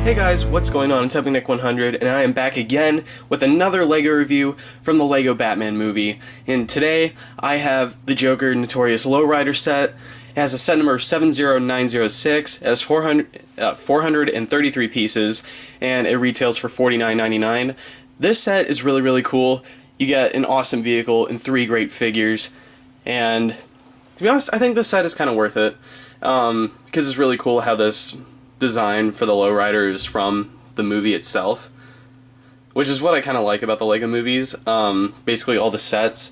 Hey guys, what's going on? It's Nick100, and I am back again with another LEGO review from the LEGO Batman movie. And today, I have the Joker Notorious Lowrider set. It has a set number 70906, it has 433 pieces, and it retails for $49.99. This set is really cool. You get an awesome vehicle and 3 great figures, and to be honest, I think this set is kind of worth it, because it's really cool how this design for the Lowrider is from the movie itself, which is what I kind of like about the LEGO movies. Basically all the sets,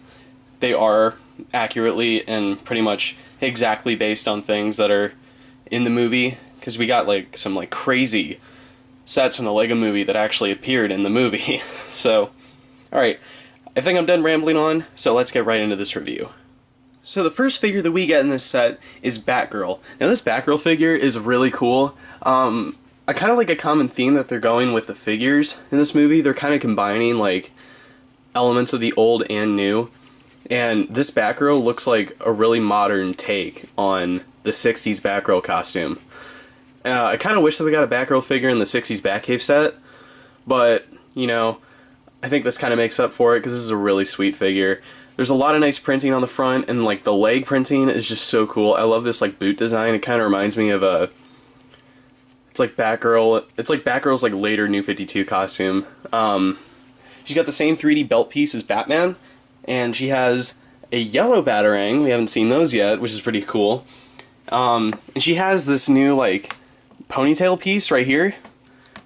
they are accurately and pretty much exactly based on things that are in the movie, because we got like some like crazy sets from the LEGO movie that actually appeared in the movie. So, alright, I think I'm done rambling on, so let's get right into this review. So the first figure that we get in this set is Batgirl. Now this Batgirl figure is really cool. I kind of like a common theme that they're going with the figures in this movie. They're kind of combining like elements of the old and new. And this Batgirl looks like a really modern take on the 60s Batgirl costume. I kind of wish that we got a Batgirl figure in the 60s Batcave set, but, you know, I think this kind of makes up for it because this is a really sweet figure. There's a lot of nice printing on the front, and like the leg printing is just so cool. I love this like boot design. It kind of reminds me of it's like Batgirl. It's like Batgirl's like later New 52 costume. She's got the same 3D belt piece as Batman, and she has a yellow Batarang. We haven't seen those yet, which is pretty cool. And she has this new like ponytail piece right here,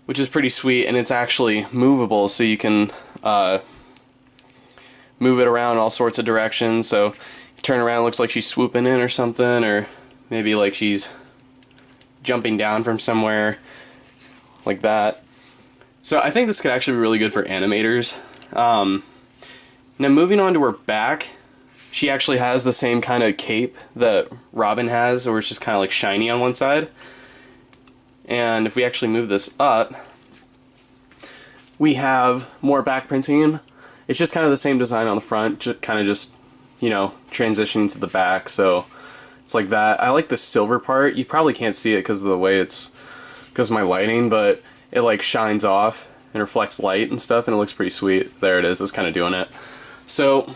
which is pretty sweet, and it's actually movable, so you can move it around all sorts of directions. So you turn around, it looks like she's swooping in or something, or maybe like she's jumping down from somewhere like that. So I think this could actually be really good for animators. Now moving on to her back, she actually has the same kind of cape that Robin has, where it's just kind of like shiny on one side. And if we actually move this up, we have more back printing. It's just kind of the same design on the front, kind of just, you know, transitioning to the back, so it's like that. I like the silver part. You probably can't see it because of the way because of my lighting, but it like shines off and reflects light and stuff, and it looks pretty sweet. There it is, it's kind of doing it. So,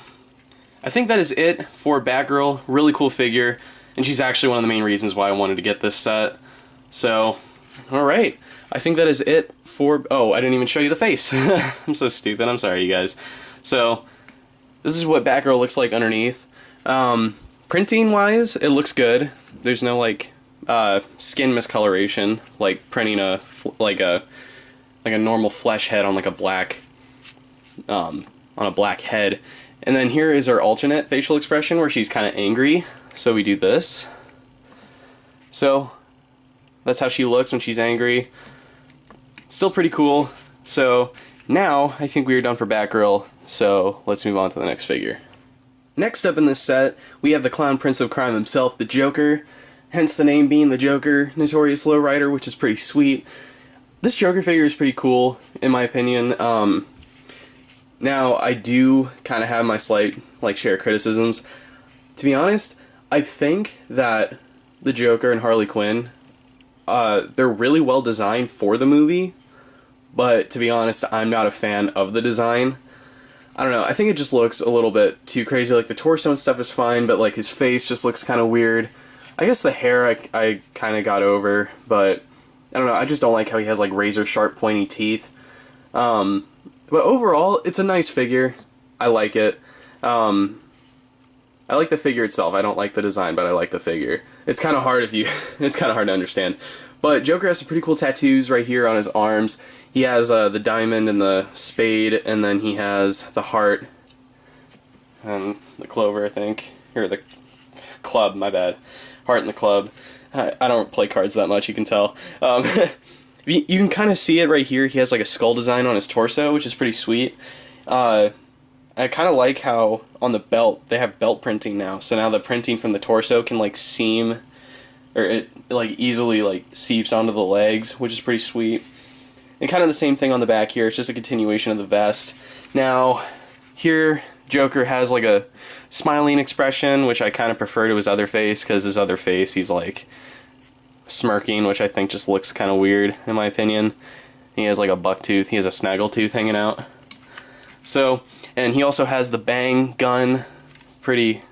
I think that is it for Batgirl. Really cool figure, and she's actually one of the main reasons why I wanted to get this set. So, alright, I think that is it for... Oh, I didn't even show you the face. I'm so stupid, I'm sorry you guys. So, this is what Batgirl looks like underneath. Printing wise, it looks good. There's no like skin miscoloration, like printing a normal flesh head on like a black on a black head. And then here is her alternate facial expression where she's kind of angry. So we do this. So that's how she looks when she's angry. Still pretty cool. So now I think we are done for Batgirl, so let's move on to the next figure. Next up in this set, we have the Clown Prince of Crime himself, the Joker, hence the name being the Joker, Notorious Lowrider, which is pretty sweet. This Joker figure is pretty cool, in my opinion. Now, I do kind of have my slight share of criticisms. To be honest, I think that the Joker and Harley Quinn, they're really well designed for the movie, but to be honest, I'm not a fan of the design. I don't know, I think it just looks a little bit too crazy. Like the torso and stuff is fine, but like his face just looks kind of weird. I guess the hair I kind of got over, but I don't know, I just don't like how he has like razor sharp pointy teeth. But overall, it's a nice figure. I like it. I like the figure itself. I don't like the design, but I like the figure. It's kind of hard it's kind of hard to understand. But Joker has some pretty cool tattoos right here on his arms. He has the diamond and the spade, and then he has the heart and the clover, I think. Or the club, my bad. Heart and the club. I don't play cards that much, you can tell. You can kind of see it right here. He has like a skull design on his torso, which is pretty sweet. I kind of like how on the belt, they have belt printing now. So now the printing from the torso can like seam, or it like easily like seeps onto the legs, which is pretty sweet. And kind of the same thing on the back here. It's just a continuation of the vest. Now, here Joker has like a smiling expression, which I kind of prefer to his other face, because his other face, he's like smirking, which I think just looks kind of weird in my opinion. He has like a buck tooth, he has a snaggle tooth hanging out. So, and he also has the bang gun, pretty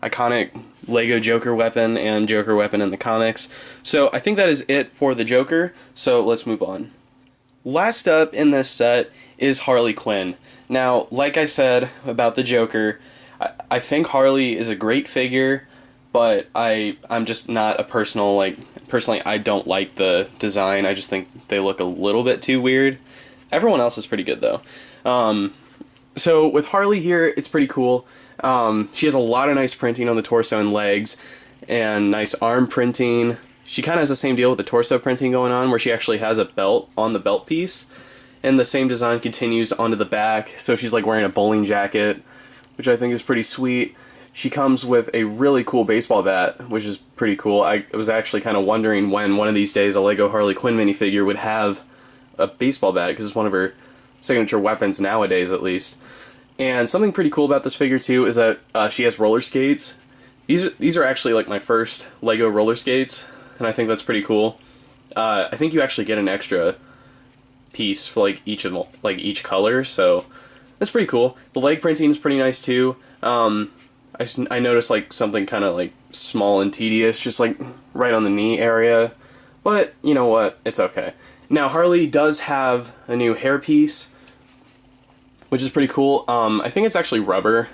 iconic Lego Joker weapon and Joker weapon in the comics. So I think that is it for the Joker, so let's move on. Last up in this set is Harley Quinn. Now, like I said about the Joker, I think Harley is a great figure, but I'm just not a personally I don't like the design. I just think they look a little bit too weird. Everyone else is pretty good though. So with Harley here, it's pretty cool. She has a lot of nice printing on the torso and legs, and nice arm printing. She kind of has the same deal with the torso printing going on, where she actually has a belt on the belt piece, and the same design continues onto the back, so she's like wearing a bowling jacket, which I think is pretty sweet. She comes with a really cool baseball bat, which is pretty cool. I was actually kind of wondering when one of these days a Lego Harley Quinn minifigure would have a baseball bat, because it's one of her signature weapons nowadays, at least. And something pretty cool about this figure too is that she has roller skates. These are actually like my first Lego roller skates, and I think that's pretty cool. I think you actually get an extra piece for like each color, so that's pretty cool. The leg printing is pretty nice too. I noticed like something kind of like small and tedious, just like right on the knee area, but you know what? It's okay. Now Harley does have a new hairpiece, which is pretty cool. I think it's actually rubber.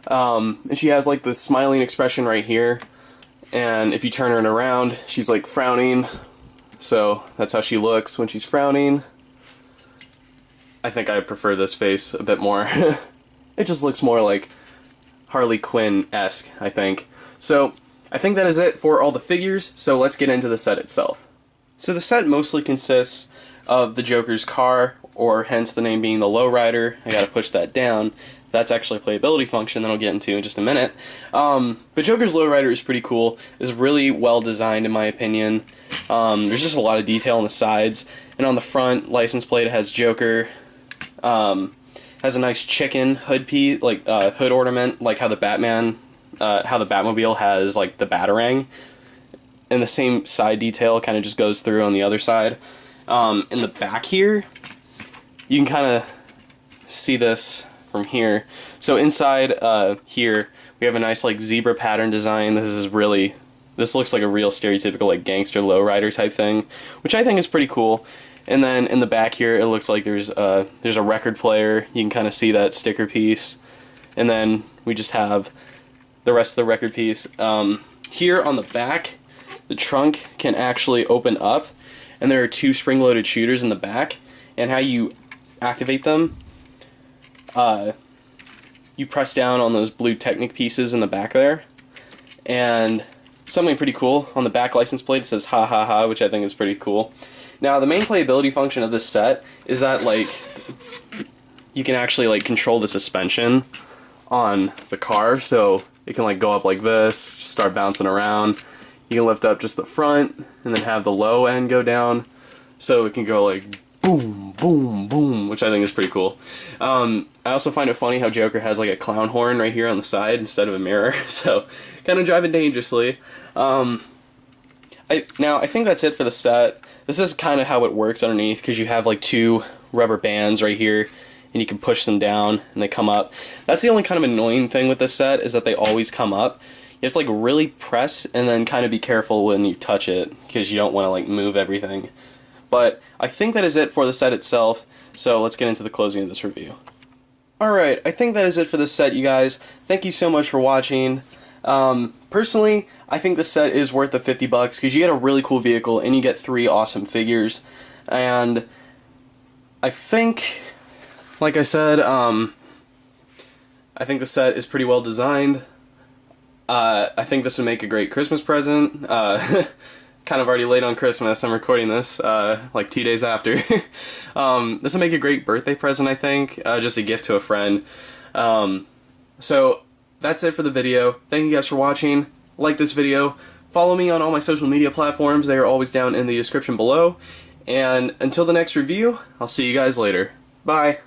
And she has like this smiling expression right here, and if you turn her around, she's like frowning, so that's how she looks when she's frowning. I think I prefer this face a bit more. It just looks more like Harley Quinn-esque, I think. So I think that is it for all the figures, so let's get into the set itself. So the set mostly consists of the Joker's car, or hence the name being the Lowrider. I gotta push that down. That's actually a playability function that I'll get into in just a minute. But Joker's Lowrider is pretty cool. It's really well designed in my opinion. There's just a lot of detail on the sides, and on the front license plate it has Joker. Has a nice chicken hood piece, like hood ornament, like how the Batmobile has like the Batarang, and the same side detail kind of just goes through on the other side. In the back here, you can kind of see this from here. So inside here, we have a nice like zebra pattern design. This looks like a real stereotypical like gangster lowrider type thing, which I think is pretty cool. And then in the back here, it looks like there's a record player. You can kind of see that sticker piece. And then we just have the rest of the record piece. Here on the back, the trunk can actually open up, and there are two spring-loaded shooters in the back. And how you activate them, you press down on those blue Technic pieces in the back there. And something pretty cool, on the back license plate it says ha ha ha, which I think is pretty cool. Now the main playability function of this set is that like you can actually like control the suspension on the car, so it can like go up like this, just start bouncing around. You can lift up just the front and then have the low end go down, so it can go like boom, boom, boom, which I think is pretty cool. I also find it funny how Joker has like a clown horn right here on the side instead of a mirror, so kind of driving dangerously. Now I think that's it for the set. This is kind of how it works underneath, because you have like two rubber bands right here, and you can push them down and they come up. That's the only kind of annoying thing with this set, is that they always come up. You have to like really press and then kind of be careful when you touch it, because you don't want to like move everything. But I think that is it for the set itself, so let's get into the closing of this review. Alright, I think that is it for this set, you guys. Thank you so much for watching. Personally, I think the set is worth the $50 because you get a really cool vehicle and you get 3 awesome figures. And I think, like I said, I think the set is pretty well designed. I think this would make a great Christmas present. Kind of already late on Christmas. I'm recording this like 2 days after. This would make a great birthday present, I think. Just a gift to a friend. So that's it for the video. Thank you guys for watching. Like this video. Follow me on all my social media platforms. They are always down in the description below. And until the next review, I'll see you guys later. Bye.